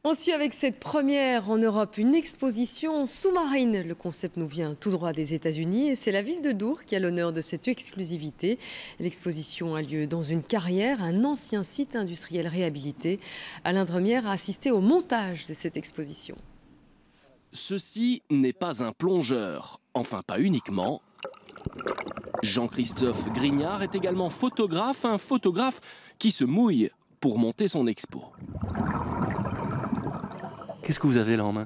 On suit avec cette première en Europe une exposition sous-marine. Le concept nous vient tout droit des États-Unis et c'est la ville de Dour qui a l'honneur de cette exclusivité. L'exposition a lieu dans une carrière, un ancien site industriel réhabilité. Alain Dremière a assisté au montage de cette exposition. Ceci n'est pas un plongeur, enfin pas uniquement. Jean-Christophe Grignard est également photographe, un photographe qui se mouille pour monter son expo. Qu'est-ce que vous avez là en main?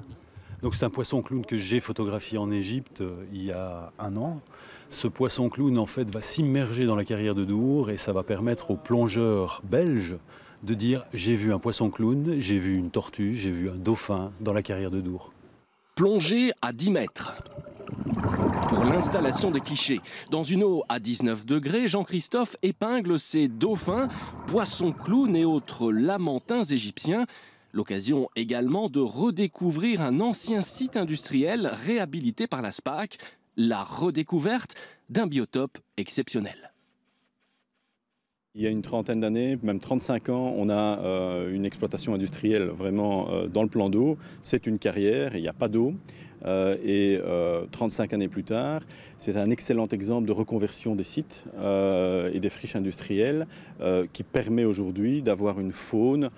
Donc c'est un poisson clown que j'ai photographié en Égypte il y a un an. Ce poisson clown en fait va s'immerger dans la carrière de Dour et ça va permettre aux plongeurs belges de dire j'ai vu un poisson clown, j'ai vu une tortue, j'ai vu un dauphin dans la carrière de Dour. Plongée à 10 mètres. Pour l'installation des clichés, dans une eau à 19 degrés, Jean-Christophe épingle ses dauphins, poissons clowns et autres lamantins égyptiens. L'occasion également de redécouvrir un ancien site industriel réhabilité par la SPAC, la redécouverte d'un biotope exceptionnel. Il y a une trentaine d'années, même 35 ans, on a une exploitation industrielle vraiment dans le plan d'eau. C'est une carrière, il n'y a pas d'eau. 35 années plus tard, c'est un excellent exemple de reconversion des sites et des friches industrielles qui permet aujourd'hui d'avoir une faune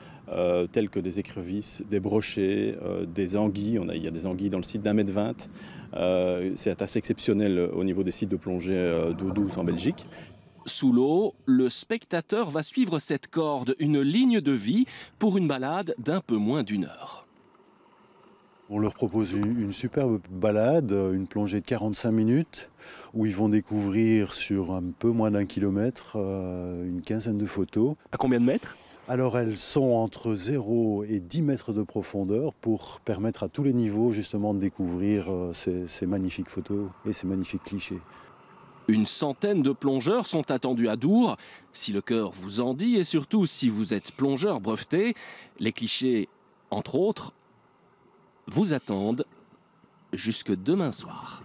telle que des écrevisses, des brochets, des anguilles. Il y a des anguilles dans le site d'1,20 m. C'est assez exceptionnel au niveau des sites de plongée d'eau douce en Belgique. Sous l'eau, le spectateur va suivre cette corde, une ligne de vie pour une balade d'un peu moins d'1 heure. On leur propose une superbe balade, une plongée de 45 minutes, où ils vont découvrir sur un peu moins d'1 kilomètre une quinzaine de photos. À combien de mètres? Alors elles sont entre 0 et 10 mètres de profondeur pour permettre à tous les niveaux justement de découvrir ces magnifiques photos et ces magnifiques clichés. Une centaine de plongeurs sont attendus à Dour. Si le cœur vous en dit et surtout si vous êtes plongeur breveté, les clichés, entre autres, vous attendent jusque demain soir.